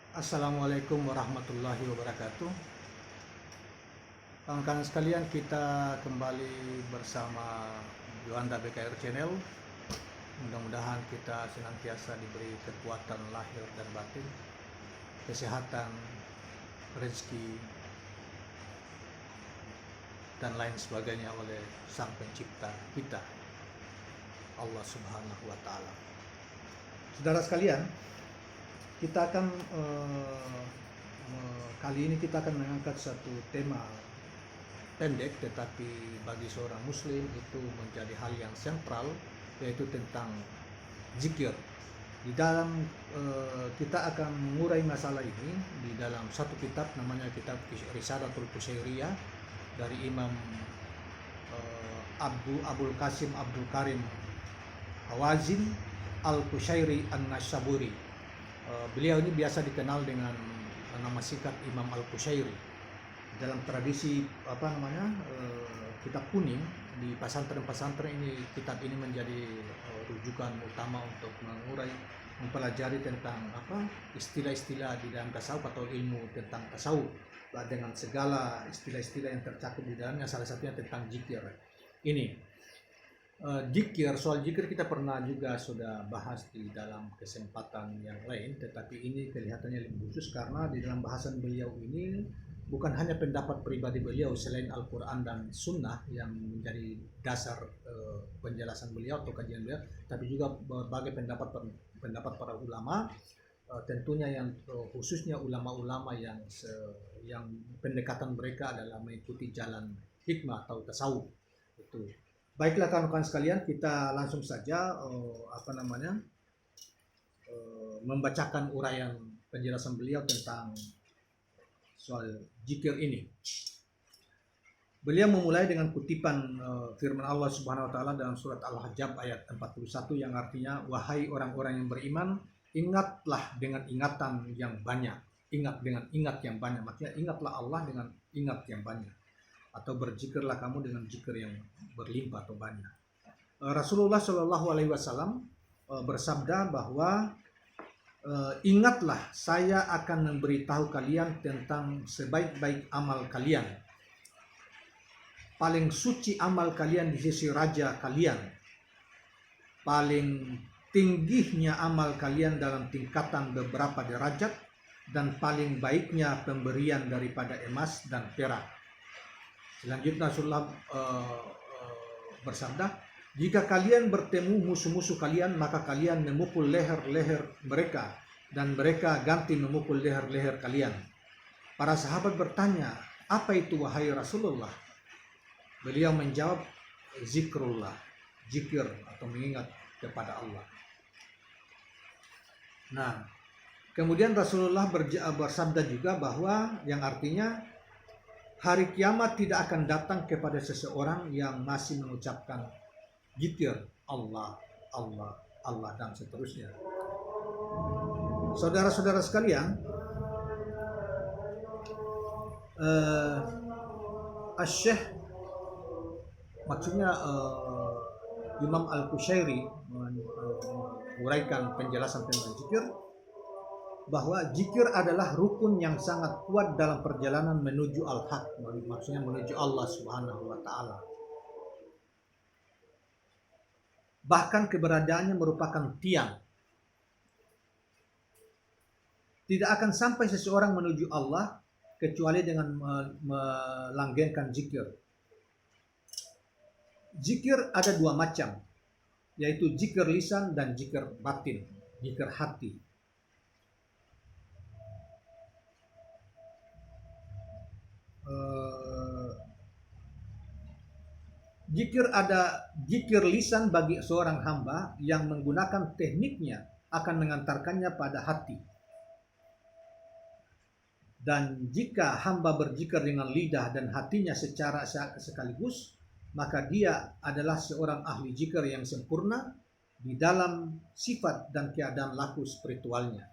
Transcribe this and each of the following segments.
Assalamualaikum warahmatullahi wabarakatuh. Kawan-kawan sekalian, kita kembali bersama Juanda BKR Channel. Mudah-mudahan kita senantiasa diberi kekuatan lahir dan batin, kesehatan, rezeki, dan lain sebagainya oleh Sang Pencipta kita, Allah Subhanahu wa Ta'ala. Saudara sekalian, kita akan kali ini kita akan mengangkat satu tema pendek, tetapi bagi seorang muslim itu menjadi hal yang sentral, yaitu tentang zikir. Di dalam kita akan mengurai masalah ini di dalam satu kitab, namanya kitab Risalatul Qusyairiyah dari Imam Abdul Qasim Abdul Karim Hawazin Al-Qusyairi An-Nasyaburi. Beliau ini biasa dikenal dengan nama singkat Imam Al-Qusyairi. Dalam tradisi kitab kuning di pesantren-pesantren ini, kitab ini menjadi rujukan utama untuk mengurai, mempelajari tentang istilah-istilah di dalam tasawuf atau ilmu tentang tasawuf, dengan segala istilah-istilah yang tercakup di dalamnya, salah satunya tentang zikir. Ini soal zikir kita pernah juga sudah bahas di dalam kesempatan yang lain, tetapi ini kelihatannya lebih khusus karena di dalam bahasan beliau ini bukan hanya pendapat pribadi beliau selain Al-Quran dan Sunnah yang menjadi dasar penjelasan beliau atau kajian beliau, tapi juga berbagai pendapat para ulama, tentunya yang khususnya ulama-ulama yang pendekatan mereka adalah mengikuti jalan hikmah atau tasawuf. Itu. Baiklah kawan-kawan sekalian, kita langsung saja membacakan uraian penjelasan beliau tentang soal zikir ini. Beliau memulai dengan kutipan firman Allah Subhanahu wa taala dalam surat Al-Hajjab ayat 41 yang artinya, wahai orang-orang yang beriman, ingatlah dengan ingatan yang banyak. Ingat dengan ingat yang banyak. Maksudnya ingatlah Allah dengan ingat yang banyak. Atau berzikirlah kamu dengan zikir yang berlimpah atau banyak. Rasulullah Shallallahu Alaihi Wasallam bersabda bahwa ingatlah, saya akan memberitahu kalian tentang sebaik-baik amal kalian, paling suci amal kalian di sisi Raja kalian, paling tingginya amal kalian dalam tingkatan beberapa derajat, dan paling baiknya pemberian daripada emas dan perak. Selanjutnya Rasulullah bersabda, jika kalian bertemu musuh-musuh kalian, maka kalian memukul leher-leher mereka, dan mereka ganti memukul leher-leher kalian. Para sahabat bertanya, apa itu wahai Rasulullah? Beliau menjawab, zikrullah, zikir atau mengingat kepada Allah. Nah, kemudian Rasulullah bersabda juga bahwa yang artinya hari kiamat tidak akan datang kepada seseorang yang masih mengucapkan zikir Allah, Allah, Allah, dan seterusnya. Saudara-saudara sekalian, Asy-Syaikh, maksudnya Imam Al-Qusyairi menguraikan penjelasan tentang zikir, bahwa zikir adalah rukun yang sangat kuat dalam perjalanan menuju al-haq, maksudnya menuju Allah Subhanahu wa Ta'ala. Bahkan keberadaannya merupakan tiang. Tidak akan sampai seseorang menuju Allah kecuali dengan melanggengkan zikir. Zikir ada dua macam, yaitu zikir lisan dan zikir batin, zikir hati. Ada zikir lisan bagi seorang hamba yang menggunakan tekniknya akan mengantarkannya pada hati. Dan jika hamba berzikir dengan lidah dan hatinya secara sekaligus, maka dia adalah seorang ahli zikir yang sempurna di dalam sifat dan keadaan laku spiritualnya.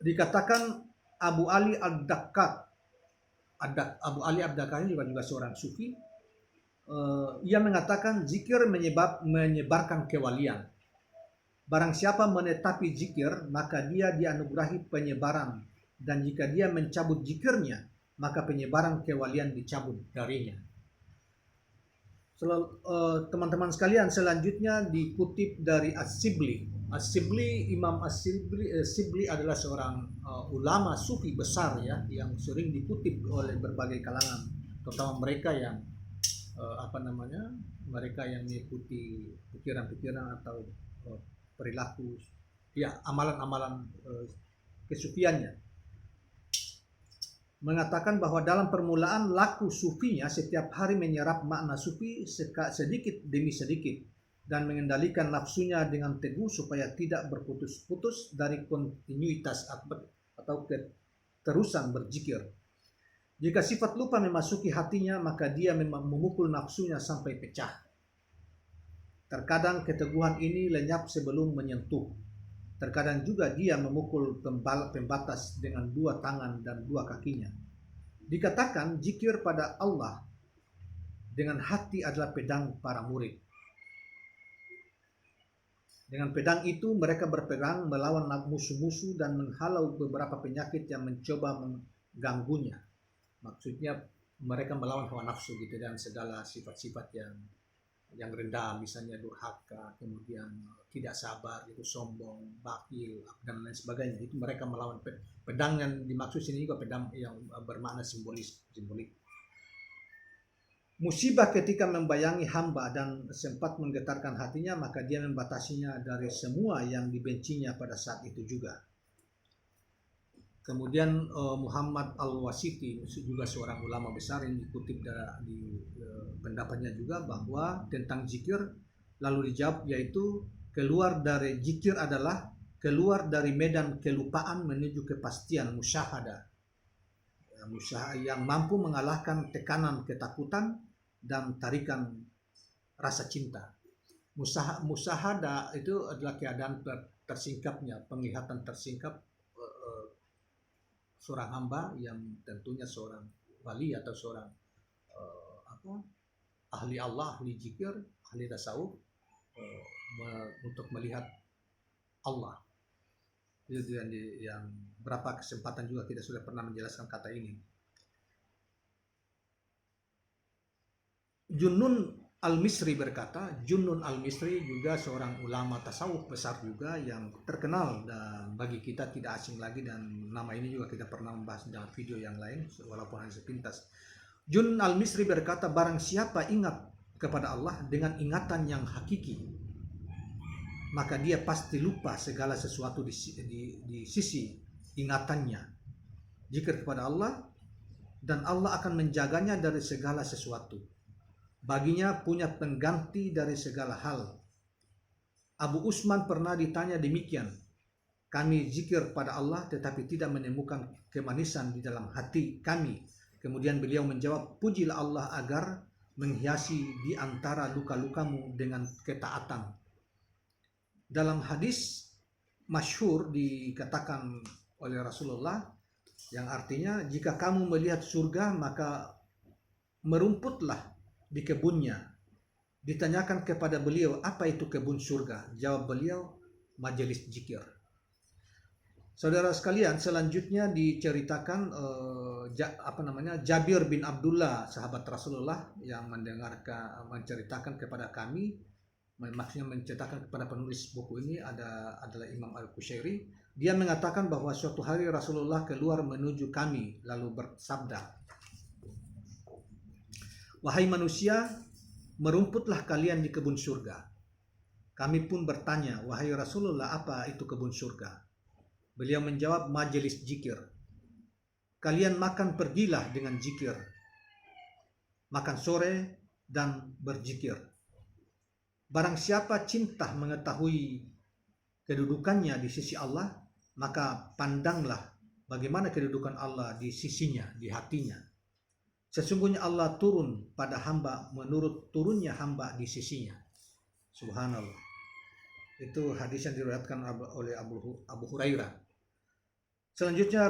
Dikatakan Abu Ali Ad-Dakkak, Abu Ali Ad-Dakkak ini juga seorang sufi. Ia mengatakan zikir menyebarkan kewalian. Barang siapa menetapi zikir, maka dia dianugerahi penyebaran, dan jika dia mencabut zikirnya, maka penyebaran kewalian dicabut darinya. Teman-teman sekalian, selanjutnya dikutip dari As-Sibli. Imam As-Sibli adalah seorang ulama sufi besar ya, yang sering dikutip oleh berbagai kalangan, terutama mereka yang mereka yang mengikuti pikiran-pikiran atau perilaku ya amalan-amalan kesufiannya, mengatakan bahwa dalam permulaan laku sufinya setiap hari menyerap makna sufi sedikit demi sedikit dan mengendalikan nafsunya dengan teguh supaya tidak berputus-putus dari kontinuitas atau keterusan berzikir. Jika sifat lupa memasuki hatinya, maka dia memang memukul nafsunya sampai pecah. Terkadang keteguhan ini lenyap sebelum menyentuh. Terkadang juga dia memukul pembatas dengan dua tangan dan dua kakinya. Dikatakan zikir pada Allah dengan hati adalah pedang para murid. Dengan pedang itu mereka berperang melawan musuh-musuh dan menghalau beberapa penyakit yang mencoba mengganggunya. Maksudnya mereka melawan hawa nafsu gitu, dan segala sifat-sifat yang rendah, misalnya durhaka, kemudian tidak sabar, itu sombong, bakil, dan lain sebagainya. Itu mereka melawan. Pedang yang dimaksud sini juga pedang yang bermakna simbolik. Musibah ketika membayangi hamba dan sempat menggetarkan hatinya, maka dia membatasinya dari semua yang dibencinya pada saat itu juga. Kemudian Muhammad Al-Wasiti juga seorang ulama besar yang dikutip di pendapatnya juga bahwa tentang zikir lalu dijawab, yaitu keluar dari zikir adalah keluar dari medan kelupaan menuju kepastian musyahadah, yang mampu mengalahkan tekanan ketakutan dan tarikan rasa cinta. Musyahadah itu adalah keadaan tersingkapnya, penglihatan tersingkap seorang hamba yang tentunya seorang wali atau seorang ahli Allah, ahli zikir, ahli tasawuf, untuk melihat Allah. Itu yang berapa kesempatan juga kita sudah pernah menjelaskan kata ini. Junnun Al-Misri berkata, Junnun Al-Misri juga seorang ulama tasawuf besar juga yang terkenal dan bagi kita tidak asing lagi, dan nama ini juga kita pernah membahas dalam video yang lain walaupun hanya sepintas. Junnun Al-Misri berkata, barang siapa ingat kepada Allah dengan ingatan yang hakiki, maka dia pasti lupa segala sesuatu di sisi ingatannya. Zikir kepada Allah, dan Allah akan menjaganya dari segala sesuatu. Baginya punya pengganti dari segala hal. Abu Usman pernah ditanya demikian, kami zikir pada Allah tetapi tidak menemukan kemanisan di dalam hati kami. Kemudian beliau menjawab, pujilah Allah agar menghiasi di antara luka-lukamu dengan ketaatan. Dalam hadis masyhur dikatakan oleh Rasulullah yang artinya, jika kamu melihat surga maka merumputlah di kebunnya. Ditanyakan kepada beliau, apa itu kebun surga? Jawab beliau, majelis zikir. Saudara sekalian, selanjutnya diceritakan Jabir bin Abdullah, sahabat Rasulullah, yang menceritakan kepada kami, maksudnya menceritakan kepada penulis buku ini adalah Imam Al-Qushairi. Dia mengatakan bahwa suatu hari Rasulullah keluar menuju kami lalu bersabda, wahai manusia, merumputlah kalian di kebun surga. Kami pun bertanya, wahai Rasulullah, apa itu kebun surga? Beliau menjawab, majelis zikir. Kalian makan pergilah dengan zikir. Makan sore dan berzikir. Barang siapa cinta mengetahui kedudukannya di sisi Allah, maka pandanglah bagaimana kedudukan Allah di sisinya, di hatinya. Sesungguhnya Allah turun pada hamba menurut turunnya hamba di sisinya. Subhanallah. Itu hadis yang diriwayatkan oleh Abu Hurairah. Selanjutnya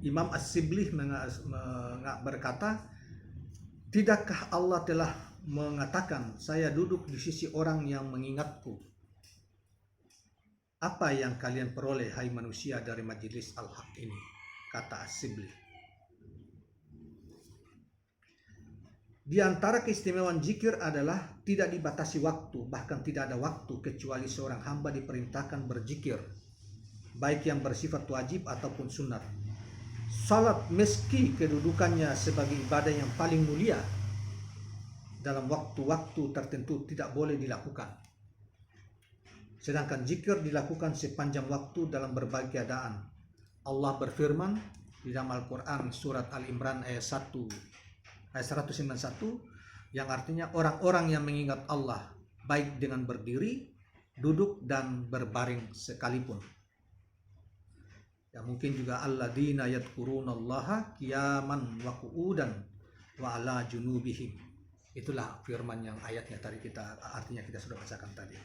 Imam As-Sibli berkata, tidakkah Allah telah mengatakan, saya duduk di sisi orang yang mengingatku. Apa yang kalian peroleh, hai manusia, dari majelis Al-Haq ini? Kata As-Sibli. Di antara keistimewaan zikir adalah tidak dibatasi waktu, bahkan tidak ada waktu kecuali seorang hamba diperintahkan berzikir, baik yang bersifat wajib ataupun sunat. Salat meski kedudukannya sebagai ibadah yang paling mulia, dalam waktu-waktu tertentu tidak boleh dilakukan. Sedangkan zikir dilakukan sepanjang waktu dalam berbagai keadaan. Allah berfirman di dalam Al-Quran surat Al-Imran ayat 191 yang artinya orang-orang yang mengingat Allah baik dengan berdiri, duduk dan berbaring sekalipun. Ya, mungkin juga alladzina yadhkurunallaha qiyaman wa qu'udan wa ala junubihim. Itulah firman yang ayatnya tadi artinya kita sudah bacakan tadi.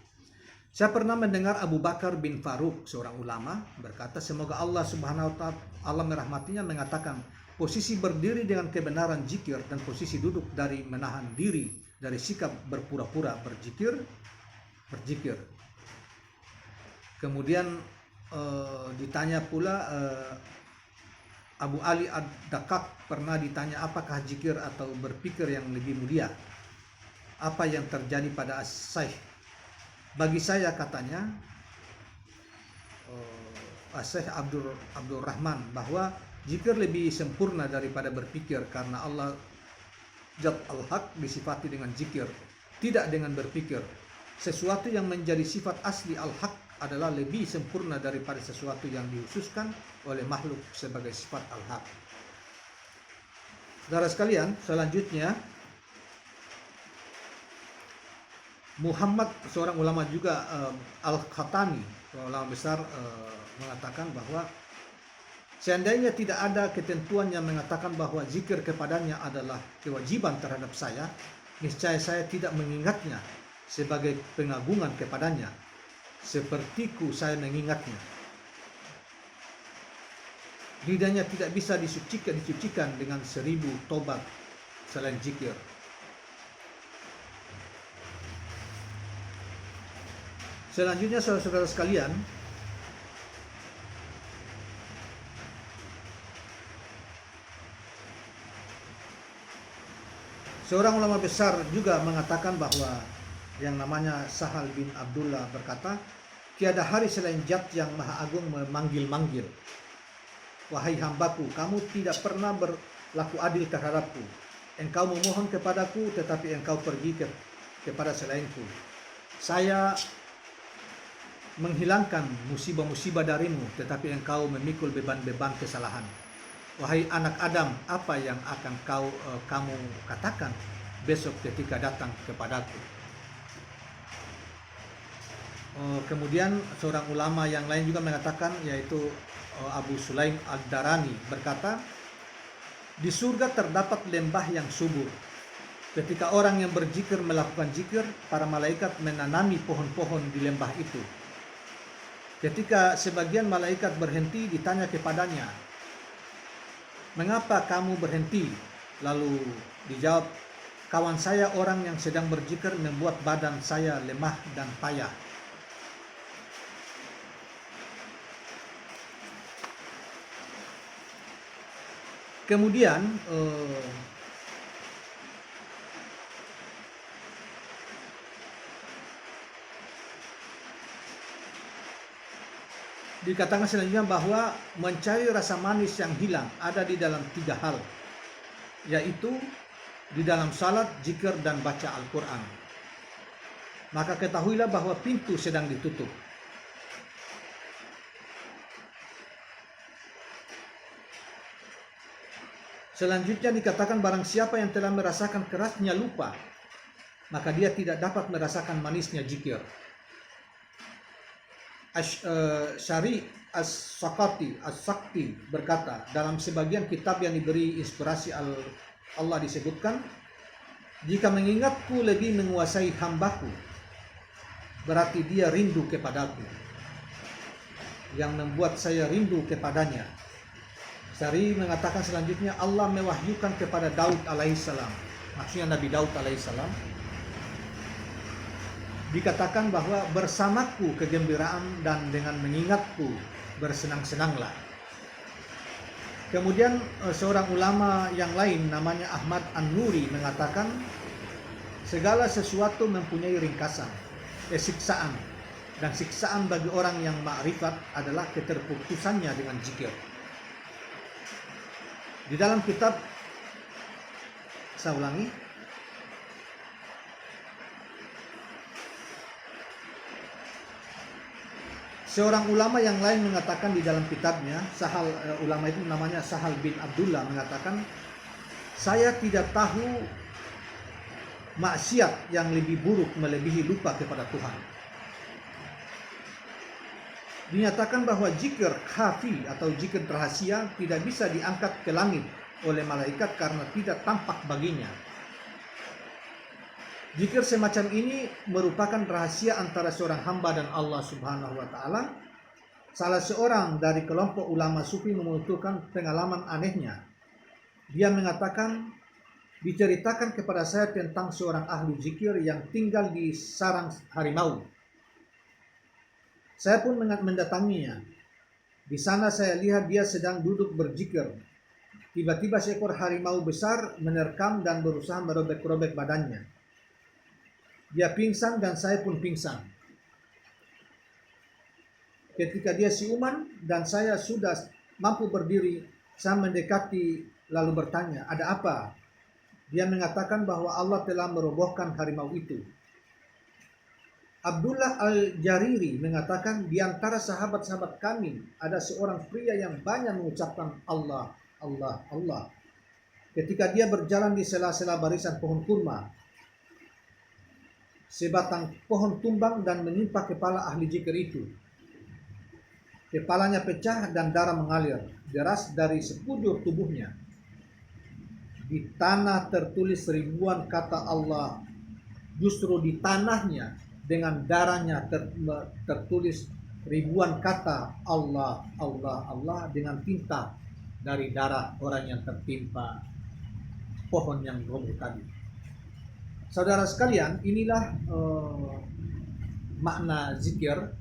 Saya pernah mendengar Abu Bakar bin Faruq, seorang ulama, berkata, semoga Allah Subhanahu wa Ta'ala merahmatinya, mengatakan, posisi berdiri dengan kebenaran zikir dan posisi duduk dari menahan diri dari sikap berpura-pura berzikir. Kemudian ditanya pula Abu Ali Ad-Dakak pernah ditanya, apakah zikir atau berpikir yang lebih mulia? Apa yang terjadi pada As-Syaikh? Bagi saya, katanya As-Syaikh Abdul Rahman, bahwa zikir lebih sempurna daripada berpikir karena Allah Zat Al-Haq disifati dengan zikir, tidak dengan berpikir. Sesuatu yang menjadi sifat asli Al-Haq adalah lebih sempurna daripada sesuatu yang dikhususkan oleh makhluk sebagai sifat Al-Haq. Saudara sekalian, selanjutnya Muhammad, seorang ulama juga, Al-Khatami, ulama besar, mengatakan bahwa seandainya tidak ada ketentuan yang mengatakan bahwa zikir kepadanya adalah kewajiban terhadap saya, niscaya saya tidak mengingatnya sebagai pengagungan kepadanya, sepertiku saya mengingatnya. Lidahnya tidak bisa disucikan dengan 1000 tobat selain zikir. Selanjutnya, saudara-saudara sekalian, seorang ulama besar juga mengatakan bahwa yang namanya Sahal bin Abdullah berkata, tiada hari selain Zat yang Maha Agung memanggil-manggil. Wahai hambaku, kamu tidak pernah berlaku adil terhadapku. Engkau memohon kepadaku, tetapi engkau pergi kepada selainku. Saya menghilangkan musibah-musibah darimu, tetapi engkau memikul beban-beban kesalahan. Wahai anak Adam, apa yang akan kamu katakan besok ketika datang kepadaku? Kemudian seorang ulama yang lain juga mengatakan, yaitu Abu Sulaim Ad-Darani, berkata, di surga terdapat lembah yang subur. Ketika orang yang berzikir melakukan zikir, para malaikat menanami pohon-pohon di lembah itu. Ketika sebagian malaikat berhenti, ditanya kepadanya, mengapa kamu berhenti? Lalu dijawab, kawan saya orang yang sedang berzikir membuat badan saya lemah dan payah. Kemudian dikatakan selanjutnya bahwa mencari rasa manis yang hilang ada di dalam 3 hal, yaitu di dalam salat, zikir, dan baca Al-Quran. Maka ketahuilah bahwa pintu sedang ditutup. Selanjutnya dikatakan, barang siapa yang telah merasakan kerasnya lupa, maka dia tidak dapat merasakan manisnya zikir. Syari As-Sakti berkata, dalam sebagian kitab yang diberi inspirasi Allah disebutkan, jika mengingatku lebih menguasai hambaku, berarti dia rindu kepadaku, yang membuat saya rindu kepadanya. Syari mengatakan selanjutnya, Allah mewahyukan kepada Daud alaihissalam, maksudnya Nabi Daud alaihissalam, dikatakan bahwa bersamaku kegembiraan dan dengan mengingatku bersenang-senanglah. Kemudian seorang ulama yang lain namanya Ahmad An-Nuri mengatakan segala sesuatu mempunyai ringkasan, siksaan, dan siksaan bagi orang yang ma'rifat adalah keterputusannya dengan zikir. Di dalam kitab, saya ulangi, seorang ulama yang lain mengatakan di dalam kitabnya, ulama itu namanya Sahal bin Abdullah mengatakan, saya tidak tahu maksiat yang lebih buruk melebihi lupa kepada Tuhan. Dinyatakan bahwa zikir khafi atau zikir rahasia tidak bisa diangkat ke langit oleh malaikat karena tidak tampak baginya. Zikir semacam ini merupakan rahasia antara seorang hamba dan Allah Subhanahu wa taala. Salah seorang dari kelompok ulama sufi menuturkan pengalaman anehnya. Dia mengatakan, diceritakan kepada saya tentang seorang ahli zikir yang tinggal di sarang harimau. Saya pun mendatanginya. Di sana saya lihat dia sedang duduk berzikir. Tiba-tiba seekor harimau besar menerkam dan berusaha merobek-robek badannya. Dia pingsan dan saya pun pingsan. Ketika dia siuman dan saya sudah mampu berdiri, saya mendekati lalu bertanya, ada apa? Dia mengatakan bahwa Allah telah merobohkan harimau itu. Abdullah Al-Jariri mengatakan di antara sahabat-sahabat kami ada seorang pria yang banyak mengucapkan Allah, Allah, Allah. Ketika dia berjalan di sela-sela barisan pohon kurma, sebatang pohon tumbang dan menimpa kepala ahli zikir itu. Kepalanya pecah dan darah mengalir deras dari sekujur tubuhnya. Di tanah tertulis ribuan kata Allah. Justru di tanahnya dengan darahnya tertulis ribuan kata Allah, Allah, Allah dengan tinta dari darah orang yang tertimpa pohon yang roboh tadi. Saudara sekalian, inilah makna zikir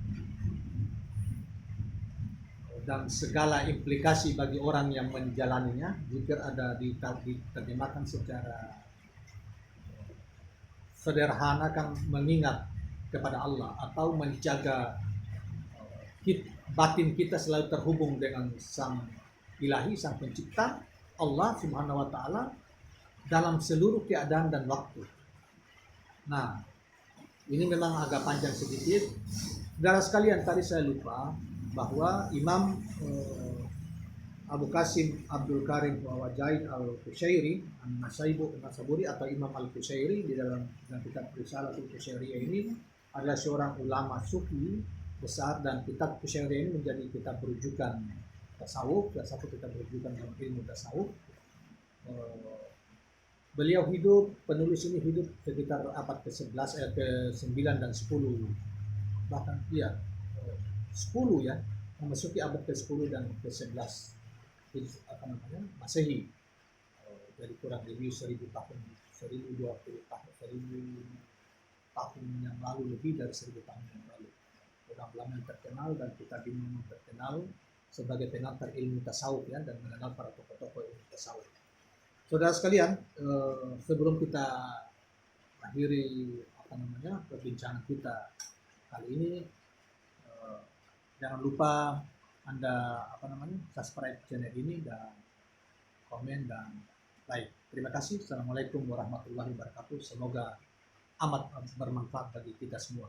dan segala implikasi bagi orang yang menjalaninya. Zikir ada diterjemahkan secara sederhana kan mengingat kepada Allah atau menjaga batin kita selalu terhubung dengan Sang Ilahi, Sang Pencipta, Allah Subhanahu wa taala dalam seluruh keadaan dan waktu. Nah, ini memang agak panjang sedikit. Saudara sekalian, tadi saya lupa bahwa Imam Abu Qasim Abdul Karim Wajid Al-Qushairi An-Nasaburi atau Imam Al-Qushairi di dalam kitab Risalah Al-Qushairiyah ini adalah seorang ulama sufi besar, dan kitab Qushairiyah ini menjadi kitab rujukan tasawuf, dan satu kitab rujukan dalam ilmu tasawuf. Beliau hidup, penulis ini hidup sekitar abad ke-11, ke-9 dan 10. Bahkan 10 ya, memasuki abad ke-10 dan ke-11 Masehi. Jadi kurang lebih 1000 tahun, 1020 tahun, 1000 tahun yang lalu, lebih dari 1000 tahun yang lalu. Ulama yang terkenal dan kita dimana terkenal sebagai pengantar ilmu tasawuf ya, dan mengenal para tokoh-tokoh ilmu tasawuf. Saudara sekalian, sebelum kita akhiri perbincangan kita kali ini, jangan lupa Anda subscribe channel ini dan komen dan like. Terima kasih. Assalamualaikum warahmatullahi wabarakatuh. Semoga amat bermanfaat bagi kita semua.